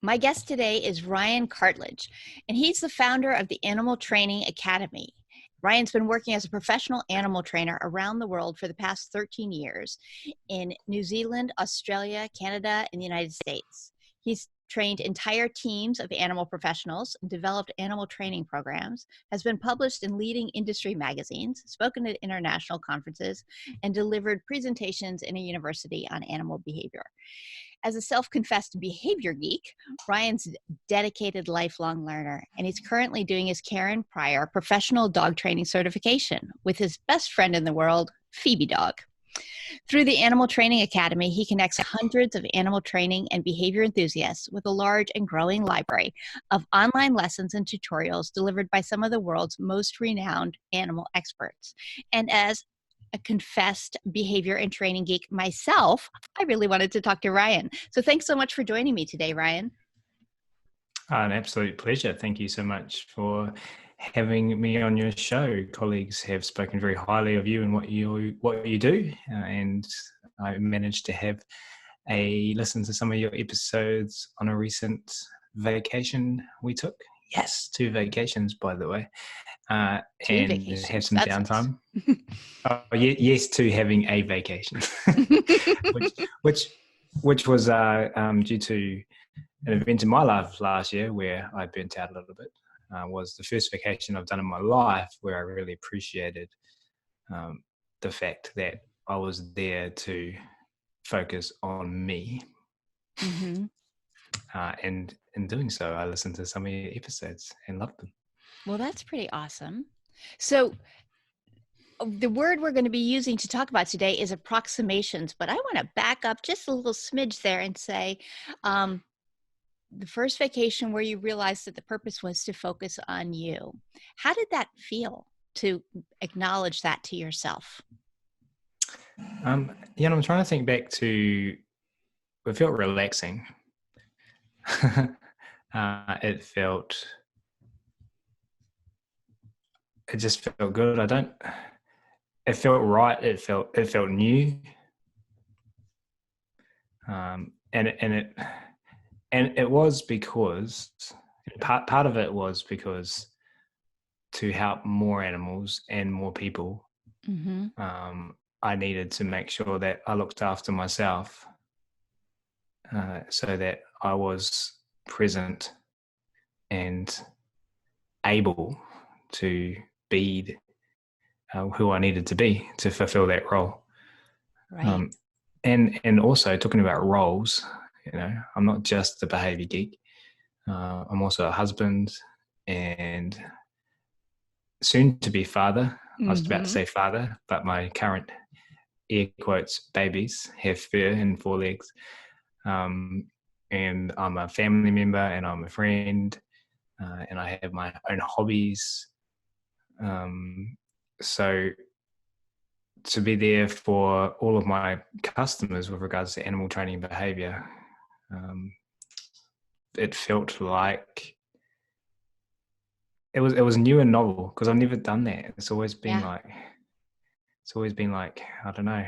My guest today is Ryan Cartlidge, and he's the founder of the Animal Training Academy. Ryan's been working as a professional animal trainer around the world for the past 13 years in New Zealand, Australia, Canada, and the United States. He's trained entire teams of animal professionals, developed animal training programs, has been published in leading industry magazines, spoken at international conferences, and delivered presentations in a university on animal behavior. As a self-confessed behavior geek, Ryan's a dedicated lifelong learner, and he's currently doing his Karen Pryor professional dog training certification with his best friend in the world, Phoebe Dog. Through the Animal Training Academy, he connects hundreds of animal training and behavior enthusiasts with a large and growing library of online lessons and tutorials delivered by some of the world's most renowned animal experts. And as a confessed behavior and training geek myself, I really wanted to talk to Ryan. So thanks so much for joining me today, Ryan. An absolute pleasure. Thank you so much for having me on your show. Colleagues have spoken very highly of you and what you do, and I managed to have a listen to some of your episodes on a recent vacation we took. Yes, 2 vacations, by the way, and have some downtime. Yes, to having a vacation, which was due to an event in my life last year where I burnt out a little bit. Was the first vacation I've done in my life where I really appreciated the fact that I was there to focus on me. Mm-hmm. And in doing so, I listened to some of your episodes and loved them. Well, that's pretty awesome. So the word we're going to be using to talk about today is approximations, but I want to back up just a little smidge there and say, the first vacation where you realized that the purpose was to focus on you. How did that feel to acknowledge that to yourself? I'm trying to think back to, it felt relaxing. It just felt good. It felt right. It felt new. And it was because part of it was because to help more animals and more people, Mm-hmm. I needed to make sure that I looked after myself, so that I was present and able to be who I needed to be to fulfill that role. Right. And also talking about roles, I'm not just the behavior geek. I'm also a husband and soon to be father. I was about to say father, but my current air quotes babies have fur and 4 legs. And I'm a family member and I'm a friend, and I have my own hobbies. So to be there for all of my customers with regards to animal training behavior, it felt like it was new and novel because I've never done that. It's always been like, I don't know.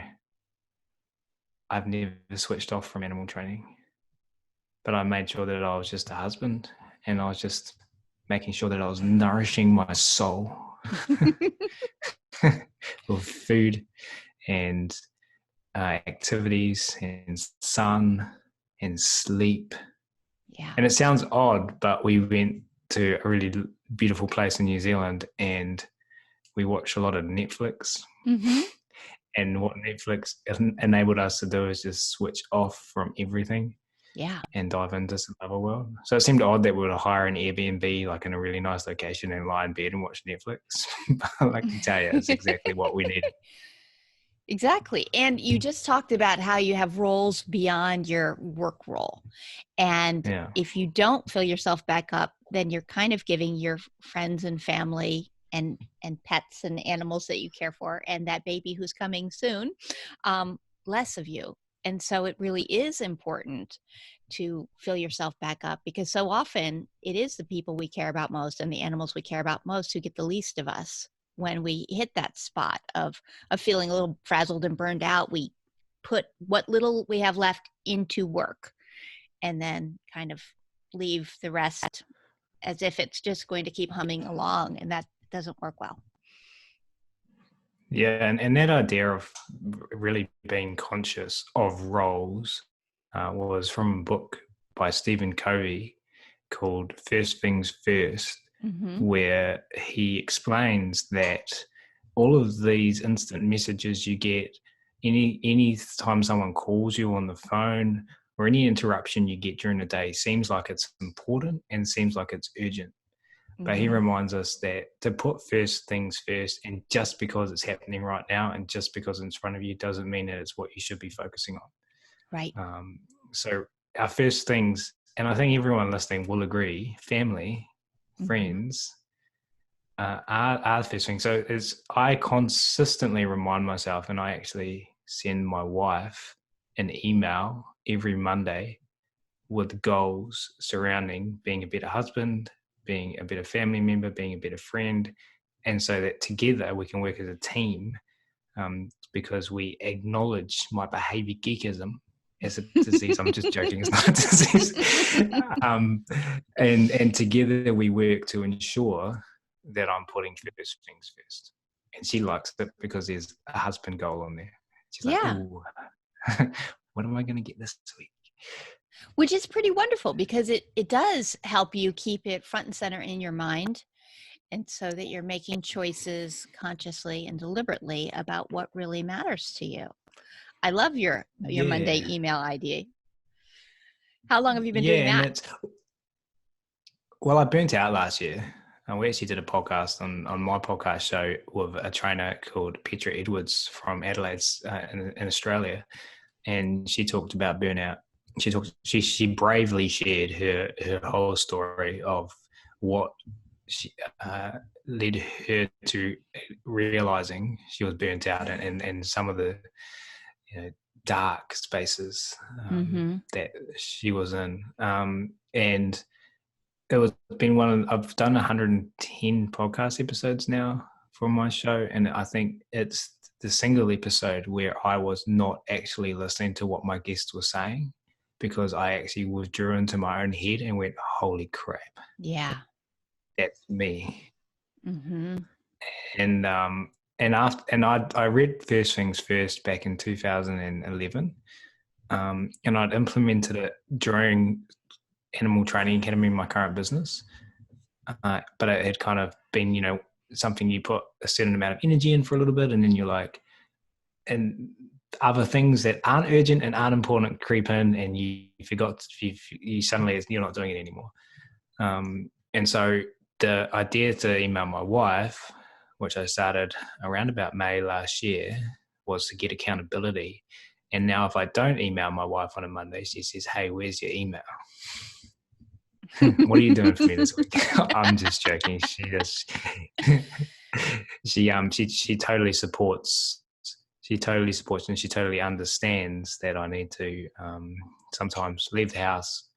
I've never switched off from animal training, but I made sure that I was just a husband and I was just making sure that I was nourishing my soul with food and activities and sun and sleep. Yeah. And it sounds odd, but we went to a really beautiful place in New Zealand and we watched a lot of Netflix. Mm-hmm. And what Netflix enabled us to do is just switch off from everything. Yeah. And dive into some other world. So it seemed odd that we would hire an Airbnb like in a really nice location and lie in bed and watch Netflix. But I like to tell you, it's exactly what we needed. Exactly. And you just talked about how you have roles beyond your work role. And if you don't fill yourself back up, then you're kind of giving your friends and family and pets and animals that you care for and that baby who's coming soon, less of you. And so it really is important to fill yourself back up because so often it is the people we care about most and the animals we care about most who get the least of us. When we hit that spot of feeling a little frazzled and burned out, we put what little we have left into work and then kind of leave the rest as if it's just going to keep humming along, and that doesn't work well. Yeah, and that idea of really being conscious of roles was from a book by Stephen Covey called First Things First, where he explains that all of these instant messages you get, any time someone calls you on the phone or any interruption you get during the day seems like it's important and seems like it's urgent. But he reminds us that to put first things first, and just because it's happening right now and just because it's in front of you doesn't mean that it's what you should be focusing on. Right. So our first things, and I think everyone listening will agree, family, friends, are the first thing. So I consistently remind myself, and I actually send my wife an email every Monday with goals surrounding being a better husband, being a better family member, being a better friend, and so that together we can work as a team, because we acknowledge my behavior geekism as a disease. I'm just joking, it's not a disease. And together we work to ensure that I'm putting first things first. And she likes it because there's a husband goal on there. She's like, ooh, what am I going to get this week? Which is pretty wonderful, because it does help you keep it front and center in your mind, and so that you're making choices consciously and deliberately about what really matters to you. I love your Monday email idea. How long have you been doing that? Well, I burnt out last year. We actually did a podcast on my podcast show with a trainer called Petra Edwards from Adelaide in Australia, and she talked about burnout. She bravely shared her whole story of what she led her to realizing she was burnt out, and some of the dark spaces that she was in, and I've done 110 podcast episodes now for my show, and I think it's the single episode where I was not actually listening to what my guest was saying, because I actually withdrew into my own head and went, holy crap. Yeah. That's me. And I read First Things First back in 2011, and I'd implemented it during Animal Training Academy in my current business, but it had kind of been something you put a certain amount of energy in for a little bit, and then you're like, and other things that aren't urgent and aren't important creep in, and you forgot, you suddenly you're not doing it anymore. And so the idea to email my wife, which I started around about May last year, was to get accountability. And now if I don't email my wife on a Monday, she says, hey, where's your email? What are you doing for me this week? I'm just joking. She totally supports. She totally supports, and she totally understands that I need to sometimes leave the house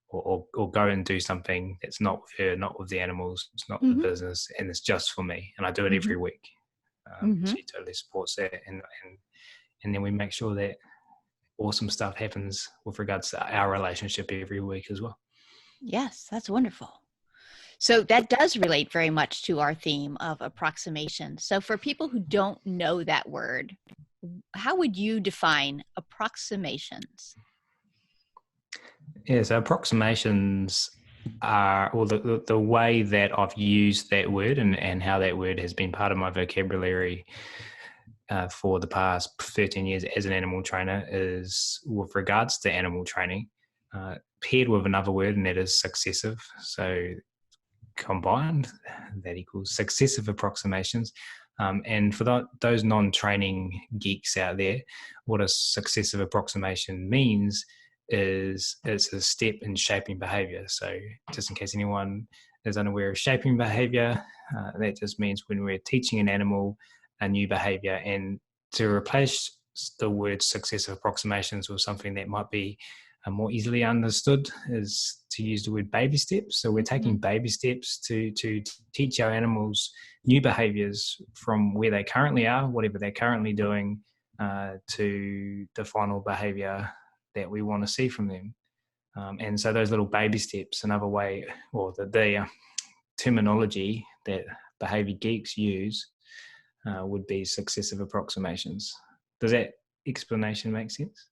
or go and do something that's not with her, not with the animals, it's not the business, and it's just for me. And I do it every week. She totally supports that, and then we make sure that awesome stuff happens with regards to our relationship every week as well. Yes, that's wonderful. So that does relate very much to our theme of approximation. So for people who don't know that word, how would you define approximations? Yeah, so approximations are, or the way that I've used that word and how that word has been part of my vocabulary for the past 13 years as an animal trainer is with regards to animal training, paired with another word, and that is successive. So combined, that equals successive approximations. And for those non-training geeks out there, what a successive approximation means is it's a step in shaping behavior. So just in case anyone is unaware of shaping behavior, that just means when we're teaching an animal a new behavior, and to replace the word successive approximations with something that might be more easily understood is to use the word baby steps. So we're taking baby steps to teach our animals new behaviors from where they currently are, whatever they're currently doing, to the final behavior that we want to see from them. And so those little baby steps, another way, or the terminology that behavior geeks use would be successive approximations. Does that explanation make sense?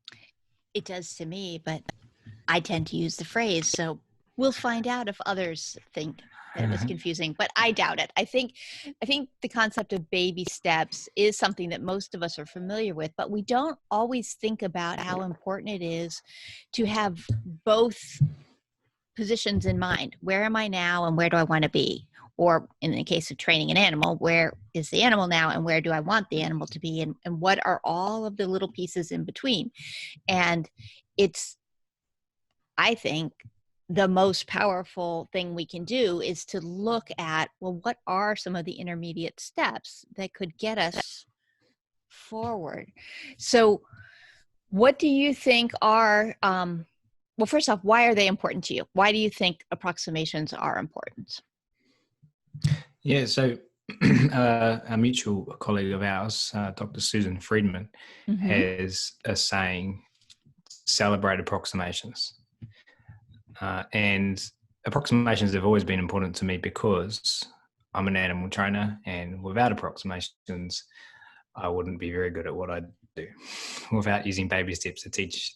It does to me, but I tend to use the phrase, so we'll find out if others think that it was confusing, but I doubt it. I think the concept of baby steps is something that most of us are familiar with, but we don't always think about how important it is to have both positions in mind. Where am I now and where do I want to be? Or in the case of training an animal, where is the animal now and where do I want the animal to be? And what are all of the little pieces in between? And it's, I think, the most powerful thing we can do is to look at, well, what are some of the intermediate steps that could get us forward? So what do you think are, well, first off, why are they important to you? Why do you think approximations are important? Yeah, so a mutual colleague of ours, Dr. Susan Friedman, has a saying, celebrate approximations. And approximations have always been important to me because I'm an animal trainer, and without approximations, I wouldn't be very good at what I do. Without using baby steps to teach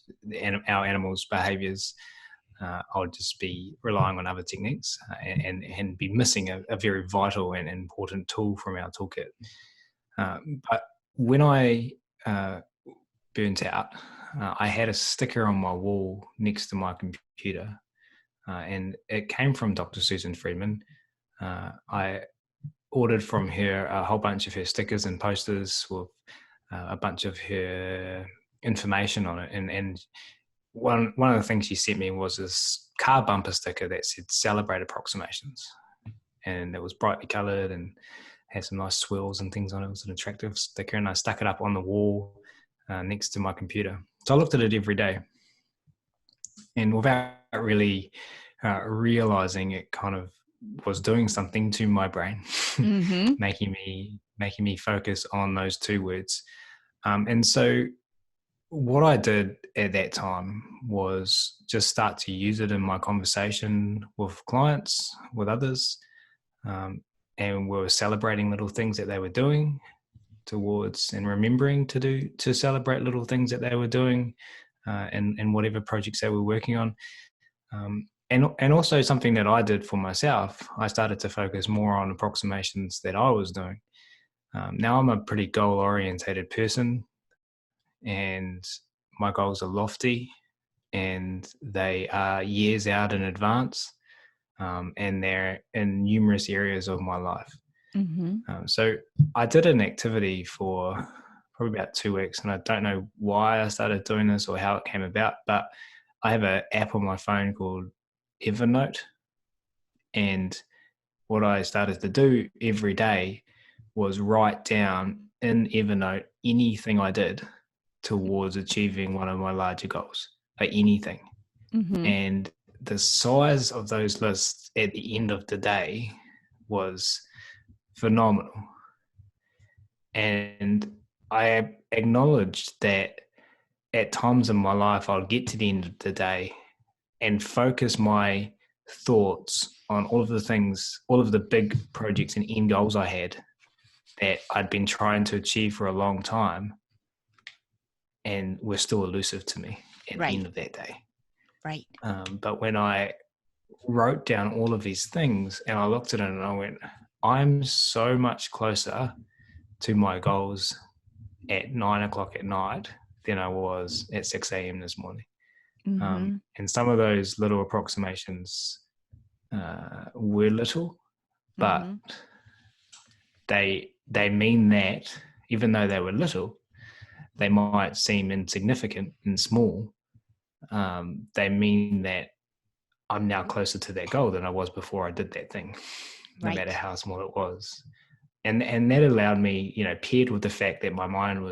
our animals behaviors, I'll just be relying on other techniques and be missing a very vital and important tool from our toolkit. But when I burnt out, I had a sticker on my wall next to my computer, and it came from Dr. Susan Friedman. I ordered from her a whole bunch of her stickers and posters with a bunch of her information on it, and one of the things she sent me was this car bumper sticker that said celebrate approximations, and it was brightly colored and had some nice swirls and things on it. It was an attractive sticker, and I stuck it up on the wall next to my computer. So I looked at it every day, and without really realizing, it kind of was doing something to my brain, making me focus on those two words. And so what I did at that time was just start to use it in my conversation with clients, with others, and we were celebrating little things that they were doing towards, and remembering to celebrate little things that they were doing in whatever projects they were working on. And also something that I did for myself, I started to focus more on approximations that I was doing. Now I'm a pretty goal-orientated person, and my goals are lofty, and they are years out in advance, and they're in numerous areas of my life. So I did an activity for probably about 2 weeks, and I don't know why I started doing this or how it came about, but I have an app on my phone called Evernote, and what I started to do every day was write down in Evernote anything I did towards achieving one of my larger goals, like anything. And the size of those lists at the end of the day was phenomenal. And I acknowledged that at times in my life, I'll get to the end of the day and focus my thoughts on all of the things, all of the big projects and end goals I had that I'd been trying to achieve for a long time, and were still elusive to me at the end of that day. Right. But when I wrote down all of these things and I looked at it and I went, I'm so much closer to my goals at 9 o'clock at night than I was at 6 a.m. this morning. And some of those little approximations were little, but they mean that even though they were little, they might seem insignificant and small. They mean that I'm now closer to that goal than I was before I did that thing, no matter how small it was. And that allowed me, paired with the fact that my mind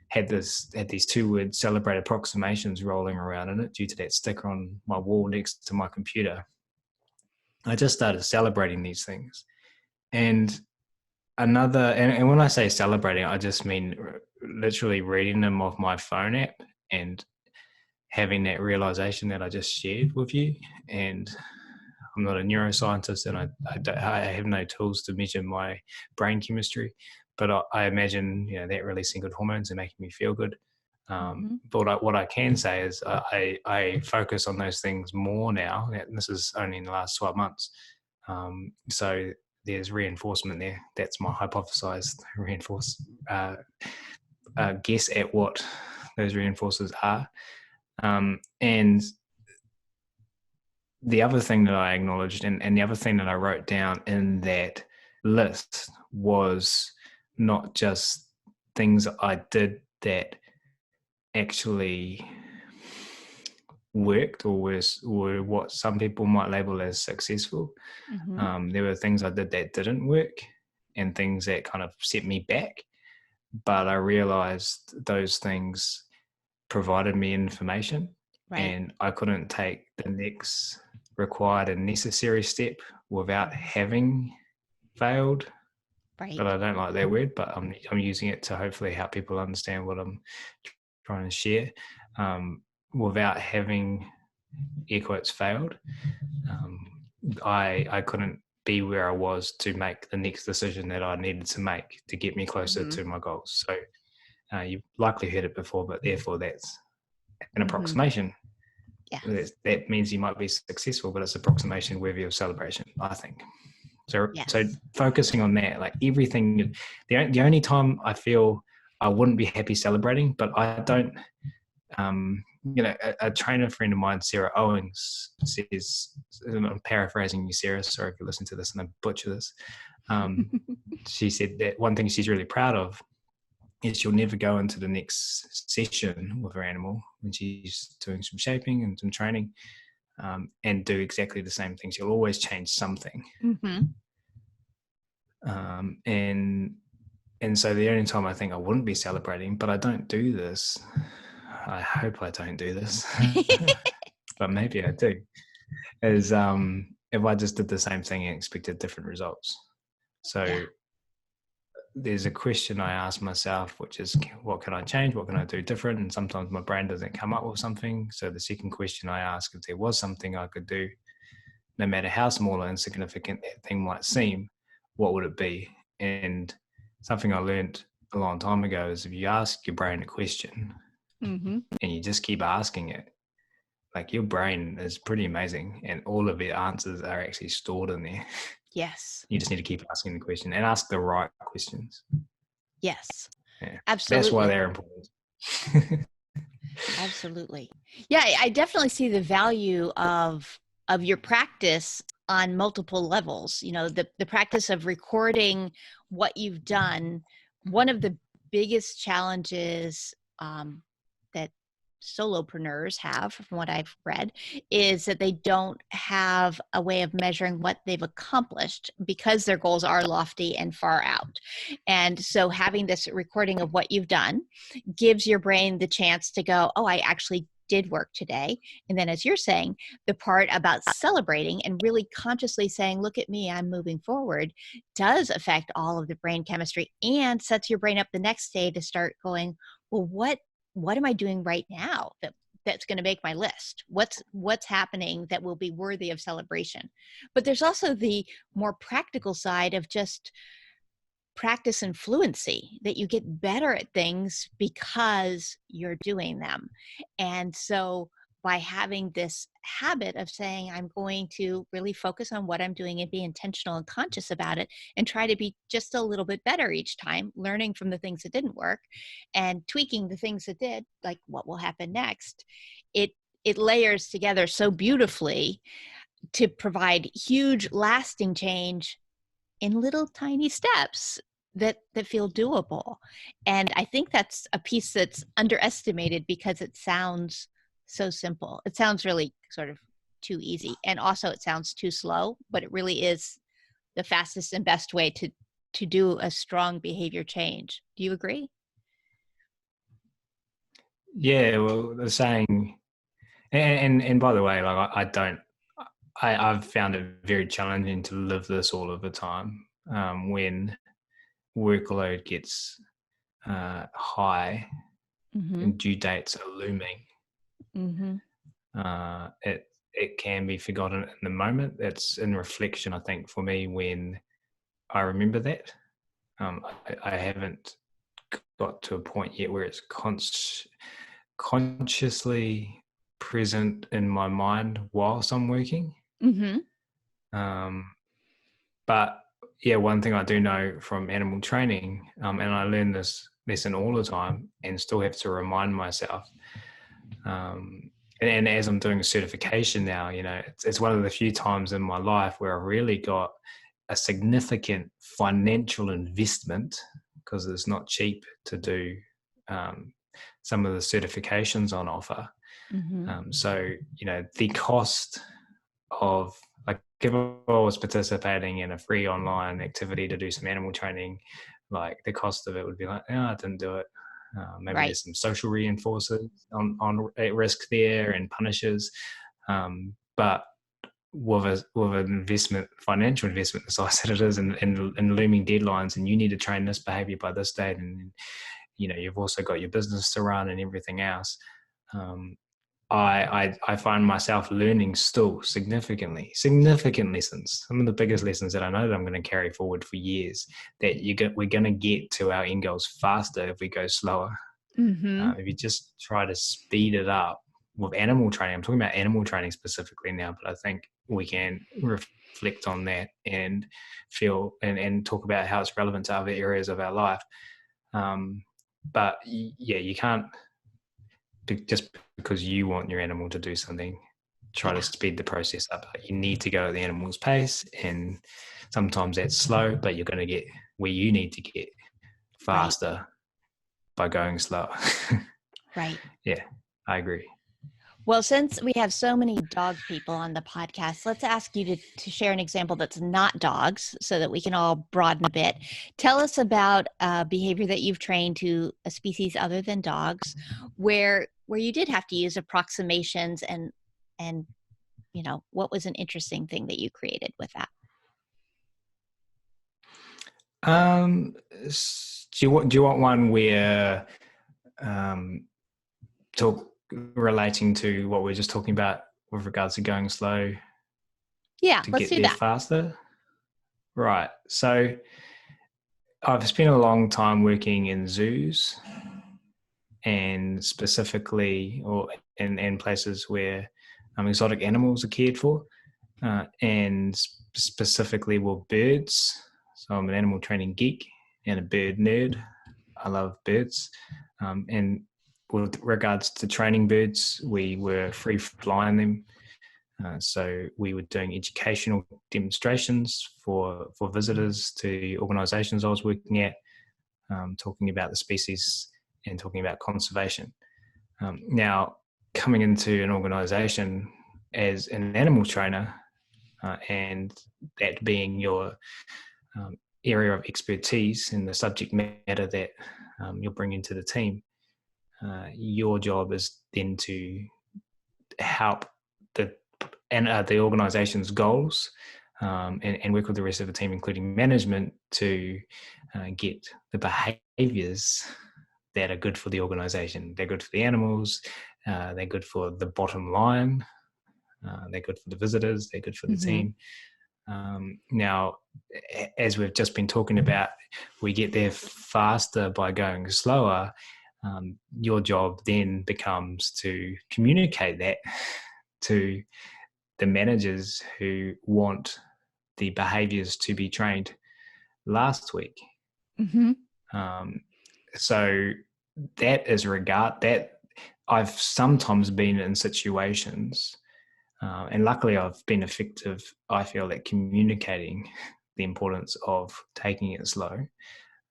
had these two words, celebrate approximations, rolling around in it due to that sticker on my wall next to my computer. I just started celebrating these things. And and when I say celebrating, I just mean literally reading them off my phone app and having that realization that I just shared with you. And I'm not a neuroscientist, and I have no tools to measure my brain chemistry, but I imagine, that releasing good hormones and making me feel good. But what I can say is I focus on those things more now. And this is only in the last 12 months. So there's reinforcement there. That's my hypothesized guess at what those reinforcers are. And the other thing that I acknowledged, and the other thing that I wrote down in that list, was not just things I did that actually worked or were what some people might label as successful. There were things I did that didn't work and things that kind of set me back. But I realized those things provided me information, and I couldn't take the next required and necessary step without having failed. Right. But I don't like that word, but I'm using it to hopefully help people understand what I'm trying to share. Without having, air quotes, failed, I couldn't be where I was to make the next decision that I needed to make to get me closer to my goals. So you've likely heard it before, but therefore that's an approximation. Yeah. That means you might be successful, but it's approximation worthy of celebration, I think. So focusing on that, like everything, the only time I feel I wouldn't be happy celebrating, but I don't, a trainer friend of mine, Sarah Owings, says, and I'm paraphrasing you, Sarah, sorry if you listen to this and I butcher this. She said that one thing she's really proud of is she'll never go into the next session with her animal when she's doing some shaping and some training and do exactly the same thing. She'll always change something. And so the only time I think I wouldn't be celebrating, but I don't do this, I hope I don't do this, but maybe I do, is if I just did the same thing and expected different results. So there's a question I ask myself, which is, what can I change? What can I do different? And sometimes my brain doesn't come up with something. So the second question I ask, if there was something I could do, no matter how small or insignificant that thing might seem, what would it be? And something I learned a long time ago is, if you ask your brain a question and you just keep asking it, like, your brain is pretty amazing and all of the answers are actually stored in there. Yes. You just need to keep asking the question and ask the right questions. Yes. Yeah. Absolutely. That's why they're important. Absolutely. Yeah, I definitely see the value of your practice on multiple levels. The practice of recording what you've done. One of the biggest challenges that solopreneurs have, from what I've read, is that they don't have a way of measuring what they've accomplished because their goals are lofty and far out. And so having this recording of what you've done gives your brain the chance to go, oh, I actually did work today. And then, as you're saying, the part about celebrating and really consciously saying, look at me, I'm moving forward, does affect all of the brain chemistry and sets your brain up the next day to start going, well, what am I doing right now that's going to make my list? What's happening that will be worthy of celebration? But there's also the more practical side of just practice and fluency, that you get better at things because you're doing them. And so by having this habit of saying, I'm going to really focus on what I'm doing and be intentional and conscious about it and try to be just a little bit better each time, learning from the things that didn't work and tweaking the things that did, like what will happen next, it layers together so beautifully to provide huge lasting change in little tiny steps that feel doable. And I think that's a piece that's underestimated because it sounds so simple. It sounds really sort of too easy. And also it sounds too slow, but it really is the fastest and best way to do a strong behavior change. Do you agree? Yeah, well, the saying, and by the way, like I've found it very challenging to live this all of the time when workload gets high and due dates are looming. Mm-hmm. It can be forgotten in the moment. It's in reflection, I think, for me, when I remember that. I haven't got to a point yet where it's consciously present in my mind whilst I'm working. Mm-hmm. But yeah, one thing I do know from animal training, and I learn this lesson all the time and still have to remind myself, and as I'm doing a certification now, it's one of the few times in my life where I've really got a significant financial investment, because it's not cheap to do some of the certifications on offer. Mm-hmm. So, the cost of, like, if I was participating in a free online activity to do some animal training, like the cost of it would be like, oh, I didn't do it. Maybe Right. there's some social reinforcers on at risk there and punishes. But with an investment, financial investment the size that it is, and looming deadlines, and you need to train this behavior by this date, and you've also got your business to run and everything else. I find myself learning still significant lessons. Some of the biggest lessons that I know that I'm going to carry forward for years, that we're going to get to our end goals faster if we go slower. Mm-hmm. If you just try to speed it up with animal training, I'm talking about animal training specifically now, but I think we can reflect on that and feel and talk about how it's relevant to other areas of our life. But yeah, you can't, just because you want your animal to do something, try to speed the process up. You need to go at the animal's pace, and sometimes that's slow, but you're going to get where you need to get faster by going slow. Right. Yeah, I agree. Well, since we have so many dog people on the podcast, let's ask you to share an example that's not dogs so that we can all broaden a bit. Tell us about behavior that you've trained to a species other than dogs, where you did have to use approximations, and what was an interesting thing that you created with that? Do you want one where talk relating to what we're just talking about with regards to going slow? Yeah, To let's get do there that. faster? Right. So I've spent a long time working in zoos, and specifically, or in places where exotic animals are cared for, and specifically with birds. So I'm an animal training geek and a bird nerd. I love birds. And with regards to training birds, we were free flying them. So we were doing educational demonstrations for visitors to organisations I was working at, talking about the species and talking about conservation. Now, coming into an organisation as an animal trainer, and that being your area of expertise in the subject matter that you'll bring into the team, your job is then to help the organisation's goals, and work with the rest of the team, including management, to get the behaviours that are good for the organisation. They're good for the animals. They're good for the bottom line. They're good for the visitors. They're good for the team. Now, as we've just been talking about, we get there faster by going slower. Your job then becomes to communicate that to the managers who want the behaviours to be trained last week. So that is that I've sometimes been in situations, and luckily I've been effective, I feel, at communicating the importance of taking it slow,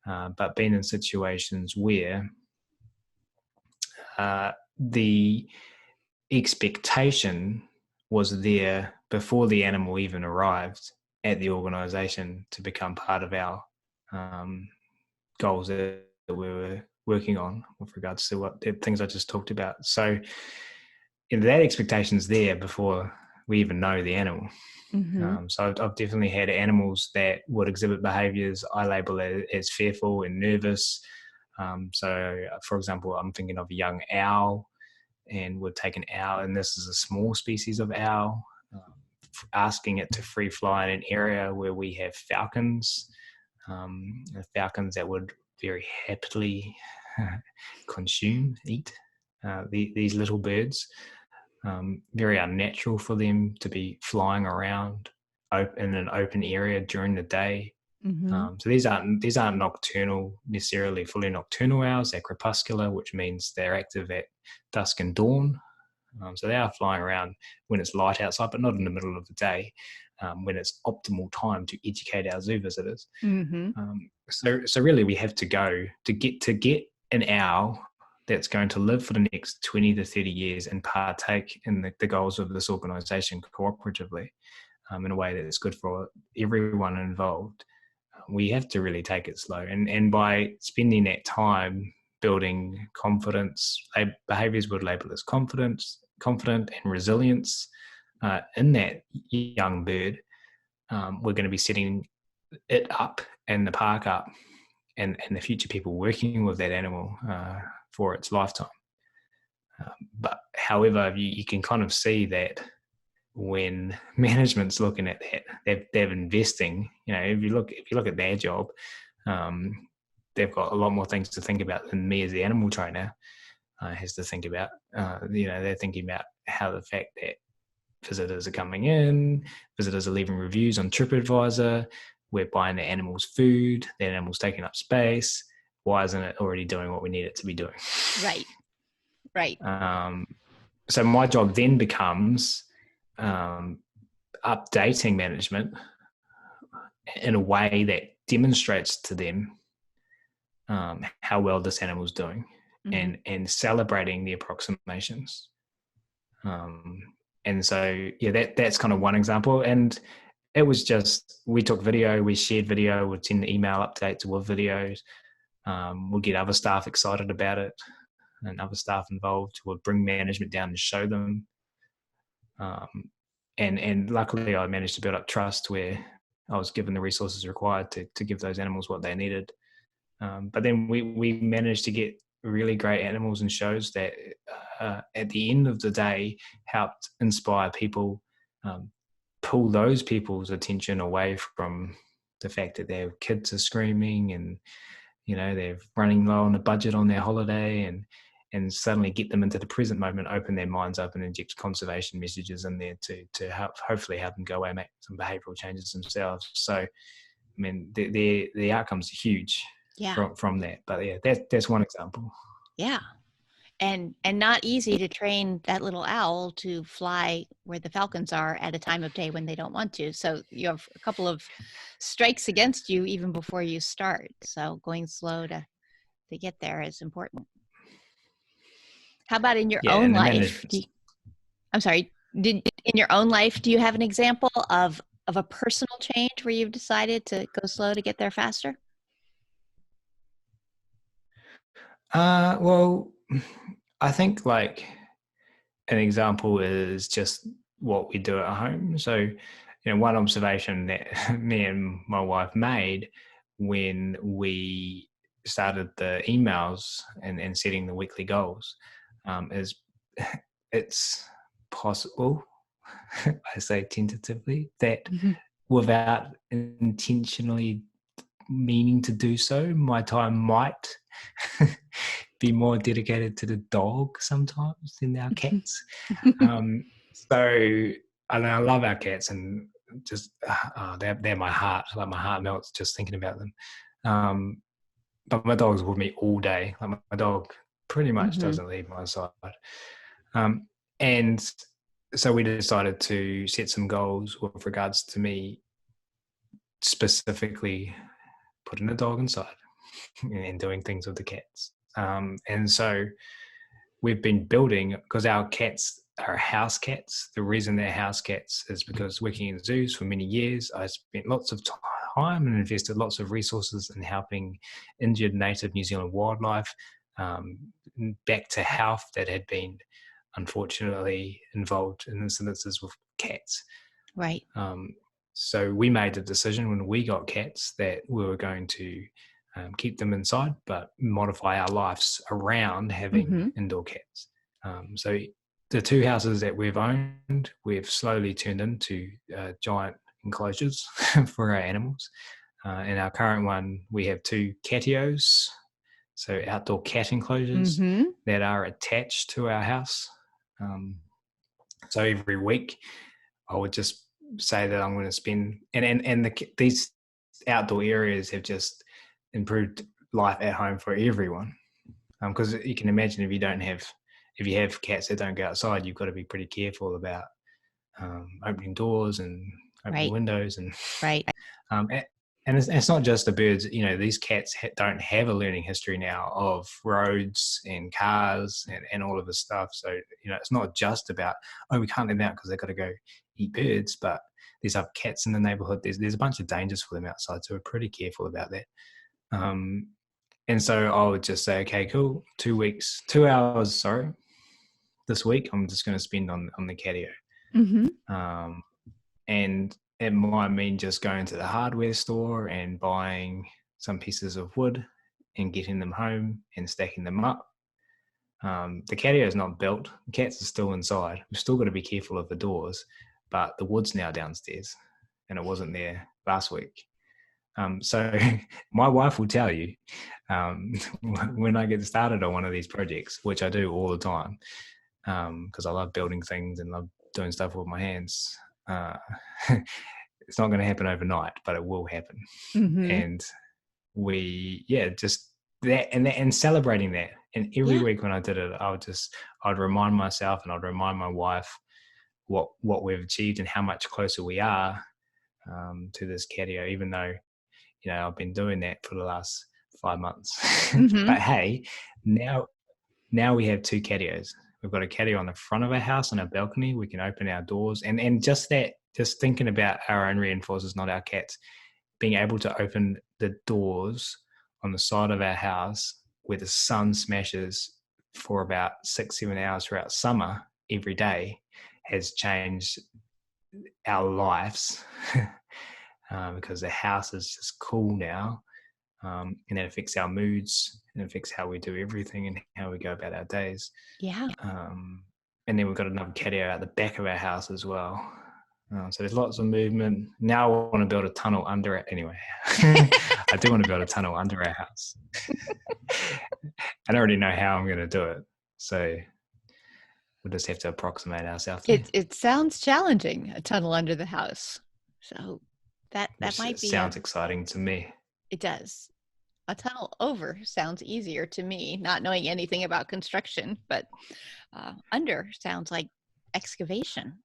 but been in situations where the expectation was there before the animal even arrived at the organisation to become part of our goals that we were working on with regards to what the things I just talked about. So that expectation's there before we even know the animal. So I've definitely had animals that would exhibit behaviours I label as fearful and nervous. So, for example, I'm thinking of a young owl and would take an owl, and this is a small species of owl, asking it to free fly in an area where we have falcons, falcons that would very happily eat these little birds. Very unnatural for them to be flying around in an open area during the day. Mm-hmm. So these aren't nocturnal, necessarily fully nocturnal owls. They're crepuscular, which means they're active at dusk and dawn. So they are flying around when it's light outside, but not in the middle of the day, when it's optimal time to educate our zoo visitors. Mm-hmm. So really, we have to go to get an owl that's going to live for the next 20 to 30 years and partake in the goals of this organisation cooperatively, in a way that's good for everyone involved. We have to really take it slow, and by spending that time building confidence, behaviours would label as confident and resilience in that young bird. We're going to be setting it up and the park up, and the future people working with that animal for its lifetime. But however, you can kind of see that when management's looking at that, they're investing. If you look at their job, they've got a lot more things to think about than me as the animal trainer has to think about. They're thinking about how the fact that visitors are coming in, visitors are leaving reviews on TripAdvisor, we're buying the animal's food, the animal's taking up space. Why isn't it already doing what we need it to be doing? Right. So my job then becomes updating management in a way that demonstrates to them how well this animal is doing, mm-hmm. and celebrating the approximations. And so, that's kind of one example. And it was just, we took video, we shared video, we'd send email updates with videos. We'll get other staff excited about it, and other staff involved will bring management down and show them. And luckily I managed to build up trust where I was given the resources required to give those animals what they needed. But then we managed to get really great animals and shows that at the end of the day helped inspire people, pull those people's attention away from the fact that their kids are screaming and they're running low on a budget on their holiday, and suddenly get them into the present moment, open their minds up, and inject conservation messages in there to hopefully help them go away and make some behavioural changes themselves. So, I mean, the outcomes are huge from that. But that's one example. Yeah. And not easy to train that little owl to fly where the falcons are at a time of day when they don't want to. So you have a couple of strikes against you even before you start. So going slow to get there is important. How about in your own life? In your own life, do you have an example of a personal change where you've decided to go slow to get there faster? Well, I think like an example is just what we do at home. So, one observation that me and my wife made when we started the emails and setting the weekly goals is it's possible, I say tentatively, that without intentionally meaning to do so, my time might be more dedicated to the dog sometimes than our cats. So, and I love our cats, and just they're my heart. Like my heart melts just thinking about them. But my dog's with me all day. Like my dog pretty much doesn't leave my side. And so we decided to set some goals with regards to me specifically putting the dog inside and doing things with the cats. And so we've been building, because our cats are house cats. The reason they're house cats is because working in zoos for many years, I spent lots of time and invested lots of resources in helping injured native New Zealand wildlife back to health that had been unfortunately involved in incidences with cats. Right. So we made the decision when we got cats that we were going to keep them inside, but modify our lives around having indoor cats. So the 2 houses that we've owned, we've slowly turned into giant enclosures for our animals. In our current one, we have 2 catios, so outdoor cat enclosures that are attached to our house. So every week, I would just say that I'm going to spend, these outdoor areas have just improved life at home for everyone. Because you can imagine if you have cats that don't go outside, you've got to be pretty careful about opening doors and opening windows, and and it's not just the birds. These cats don't have a learning history now of roads and cars and all of this stuff. So it's not just about, we can't let them out because they've got to go eat birds, but there's other cats in the neighborhood. There's a bunch of dangers for them outside, so we're pretty careful about that. And so I would just say, okay, cool, 2 hours, this week I'm just going to spend on the catio. And it might mean just going to the hardware store and buying some pieces of wood and getting them home and stacking them up. The catio is not built. The cats are still inside. We've still got to be careful of the doors, but the wood's now downstairs and it wasn't there last week. So my wife will tell you when I get started on one of these projects, which I do all the time, because I love building things and love doing stuff with my hands. It's not going to happen overnight, but it will happen. And just that and celebrating that. And every week when I did it, I'd remind myself and I'd remind my wife what we've achieved and how much closer we are to this catio, even though I've been doing that for the last 5 months. But hey, now we have 2 catios. We've got a catio on the front of our house on our balcony. We can open our doors, and just thinking about our own reinforcers, not our cats, being able to open the doors on the side of our house where the sun smashes for about 6-7 hours throughout summer every day has changed our lives. Because the house is just cool now, and that affects our moods and affects how we do everything and how we go about our days. And then we've got another catio at the back of our house as well. So there's lots of movement. Now I want to build a tunnel under it. Anyway, I do want to build a tunnel under our house. I don't already know how I'm going to do it. So we'll just have to approximate ourselves. It sounds challenging, a tunnel under the house. So that might be sounds exciting to me. It does. A tunnel over sounds easier to me, not knowing anything about construction, but under sounds like excavation.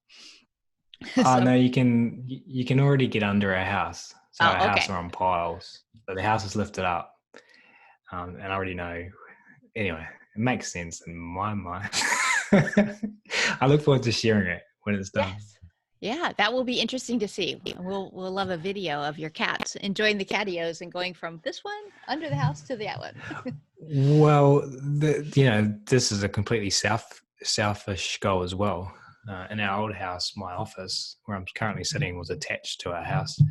No, you can already get under our house. So our house are on piles. So the house is lifted up. And I already know. Anyway, it makes sense in my mind. I look forward to sharing it when it's done. Yes. Yeah, that will be interesting to see. We'll love a video of your cats enjoying the catios and going from this one under the house to that one. Well, this is a completely selfish goal as well. In our old house, my office where I'm currently sitting was attached to our house,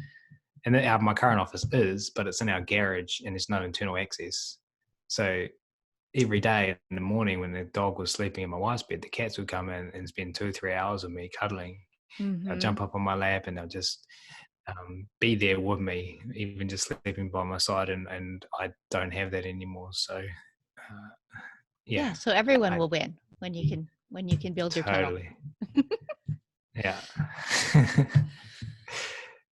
and my current office is, but it's in our garage and there's no internal access. So every day in the morning when the dog was sleeping in my wife's bed, the cats would come in and spend 2-3 hours with me cuddling. They'll jump up on my lap and they'll just be there with me, even just sleeping by my side, and I don't have that anymore. So so everyone will win when you can build your tunnel. Yeah.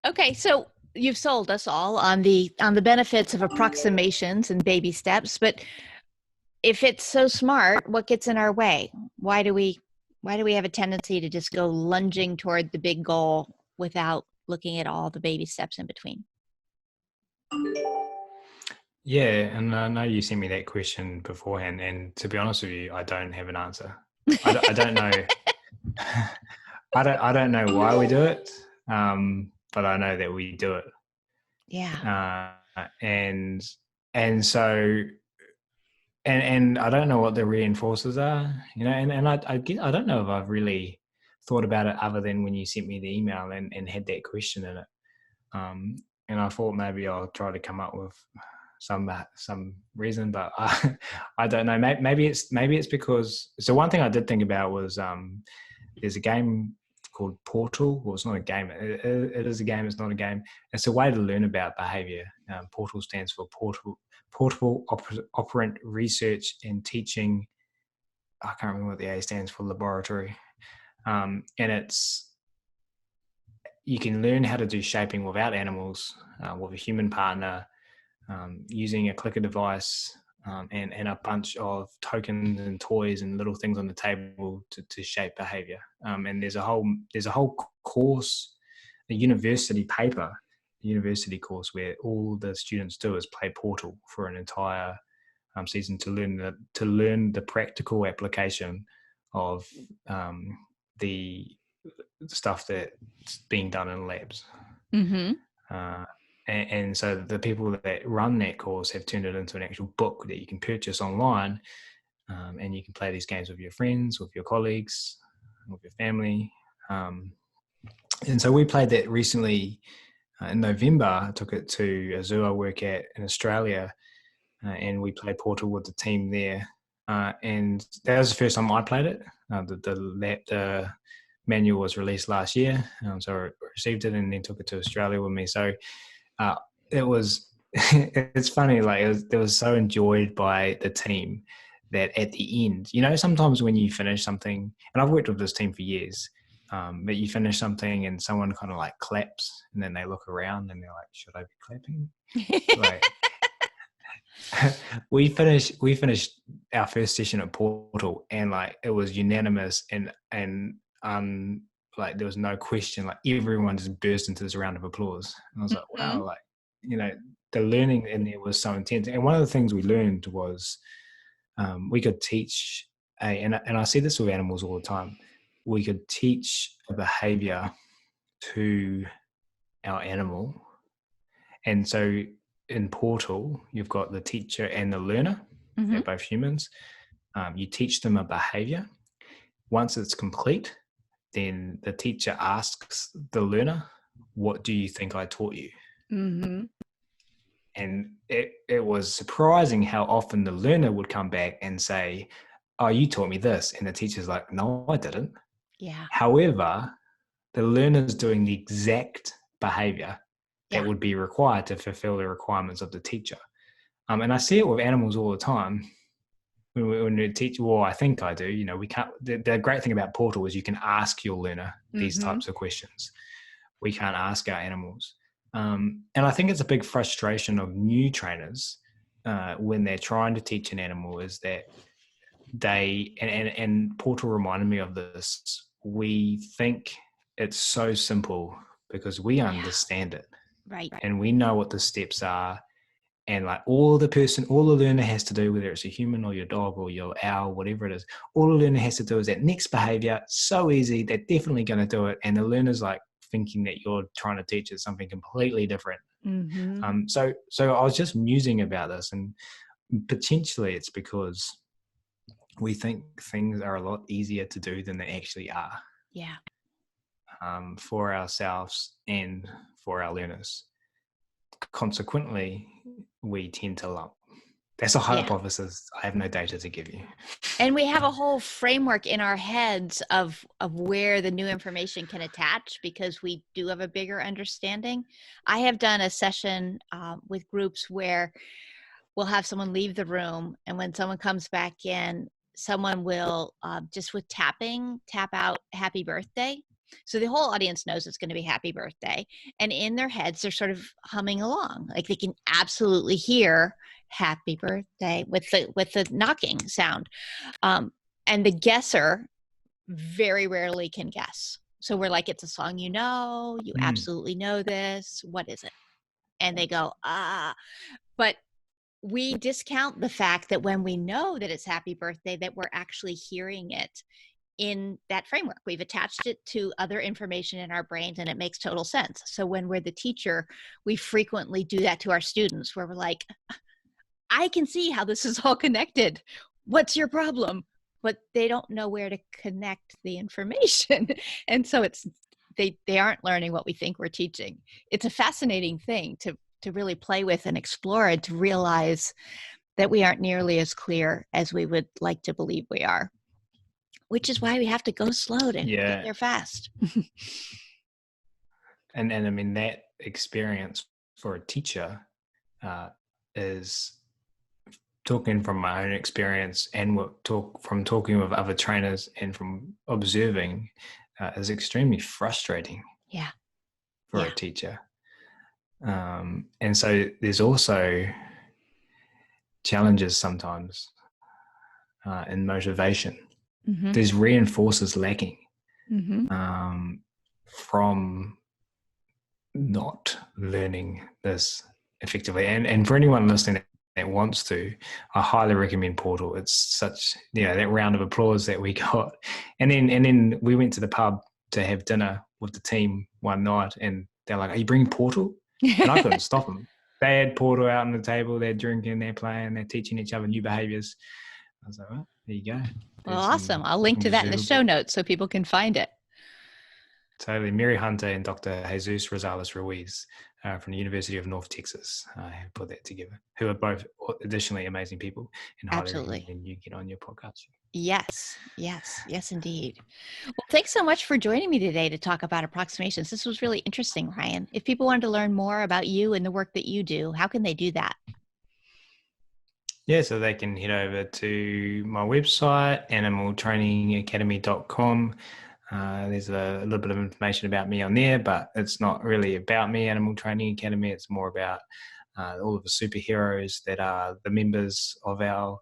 Okay, so you've sold us all on the benefits of approximations and baby steps, but if it's so smart, what gets in our way? Why do we have a tendency to just go lunging toward the big goal without looking at all the baby steps in between? Yeah, and I know you sent me that question beforehand, and to be honest with you, I don't have an answer. I don't know. I don't know why we do it, but I know that we do it. Yeah. And so. And I don't know what the reinforcers are, and I don't know if I've really thought about it other than when you sent me the email and had that question in it. And I thought maybe I'll try to come up with some reason, but I don't know. Maybe it's because. So one thing I did think about was there's a game called Portal. Well, it's not a game. It is a game. It's not a game. It's a way to learn about behavior. Portal stands for Portable Operant Research and Teaching. I can't remember what the A stands for, laboratory. And you can learn how to do shaping without animals, with a human partner, using a clicker device, and a bunch of tokens and toys and little things on the table to shape behavior. And there's a whole course, a university course where all the students do is play Portal for an entire season to learn the practical application of the stuff that's being done in labs. Mm-hmm. And so the people that run that course have turned it into an actual book that you can purchase online, and you can play these games with your friends, with your colleagues, with your family. And so we played that recently in November. I took it to a zoo I work at in Australia, and we played Portal with the team there. And that was the first time I played it. The manual was released last year, so I received it and then took it to Australia with me. So it was it's funny, like it was so enjoyed by the team that at the end, sometimes when you finish something, and I've worked with this team for years, but you finish something and someone kind of like claps and then they look around and they're like, should I be clapping? Like we finished our first session at Portal and like it was unanimous and like there was no question, like everyone just burst into this round of applause. And I was like, wow, like, the learning in there was so intense. And one of the things we learned was we could teach and I see this with animals all the time, we could teach a behavior to our animal. And so in Portal, you've got the teacher and the learner. Mm-hmm. They're both humans. You teach them a behavior. Once it's complete, then the teacher asks the learner, what do you think I taught you? Mm-hmm. And it was surprising how often the learner would come back and say, oh, you taught me this. And the teacher's like, no, I didn't. Yeah. However, the learner's doing the exact behavior that would be required to fulfill the requirements of the teacher. And I see it with animals all the time. When we teach, well, I think I do, we can't, the great thing about Portal is you can ask your learner these types of questions. We can't ask our animals. And I think it's a big frustration of new trainers when they're trying to teach an animal is that and Portal reminded me of this. We think it's so simple because we understand it. Right. And we know what the steps are. And like all the learner has to do, whether it's a human or your dog or your owl, whatever it is, all the learner has to do is that next behavior. So easy. They're definitely going to do it. And the learner's like thinking that you're trying to teach it something completely different. Mm-hmm. So I was just musing about this, and potentially it's because we think things are a lot easier to do than they actually are. Yeah. For ourselves and for our learners. Consequently, we tend to lump. That's a hypothesis. I have no data to give you. And we have a whole framework in our heads of where the new information can attach because we do have a bigger understanding. I have done a session with groups where we'll have someone leave the room, and when someone comes back in, someone will just with tapping, tap out happy birthday. So the whole audience knows it's going to be happy birthday. And in their heads, they're sort of humming along. Like they can absolutely hear happy birthday with the knocking sound. And the guesser very rarely can guess. So we're like, it's a song you absolutely know this. What is it? And they go, but we discount the fact that when we know that it's happy birthday, that we're actually hearing it in that framework. We've attached it to other information in our brains and it makes total sense. So when we're the teacher, we frequently do that to our students where we're like, I can see how this is all connected. What's your problem? But they don't know where to connect the information. And so they aren't learning what we think we're teaching. It's a fascinating thing to to really play with and explore, and to realize that we aren't nearly as clear as we would like to believe we are, which is why we have to go slow to get there fast. And I mean, that experience for a teacher is, talking from my own experience and from talking with other trainers and from observing, is extremely frustrating. Yeah. For a teacher. And so there's also challenges sometimes in motivation. Mm-hmm. There's reinforcers lacking from not learning this effectively. And for anyone listening that wants to, I highly recommend Portal. It's such, that round of applause that we got. And then we went to the pub to have dinner with the team one night, and they're like, "Are you bringing Portal?" And I couldn't stop them. They had Portal out on the table. They're drinking, they're playing, they're teaching each other new behaviors. I was like, well, there you go. Well, awesome. I'll link to that in the show notes so people can find it. Totally. Mary Hunter and Dr. Jesus Rosales Ruiz from the University of North Texas have put that together, who are both additionally amazing people, and highly recommend you get on your podcast. Yes, indeed. Well, thanks so much for joining me today to talk about approximations. This was really interesting, Ryan. If people wanted to learn more about you and the work that you do, how can they do that? Yeah, so they can head over to my website, animaltrainingacademy.com. There's a little bit of information about me on there, but it's not really about me, Animal Training Academy. It's more about all of the superheroes that are the members of our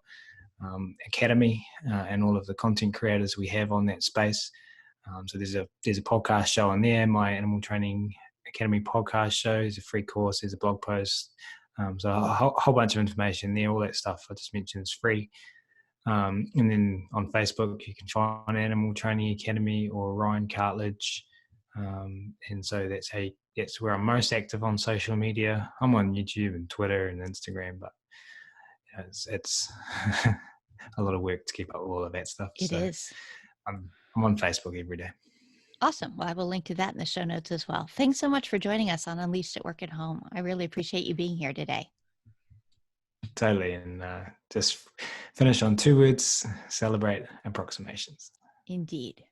academy, and all of the content creators we have on that space. So there's a podcast show on there, my Animal Training Academy podcast show. There's a free course, there's a blog post. So a whole bunch of information there. All that stuff I just mentioned is free. And then on Facebook, you can find Animal Training Academy or Ryan Cartlidge. And so that's where I'm most active on social media. I'm on YouTube and Twitter and Instagram, but it's a lot of work to keep up with all of that stuff. It is. I'm on Facebook every day. Awesome. Well, I will link to that in the show notes as well. Thanks so much for joining us on Unleashed at Work at Home. I really appreciate you being here today. Totally. And just finish on 2 words: celebrate approximations. Indeed.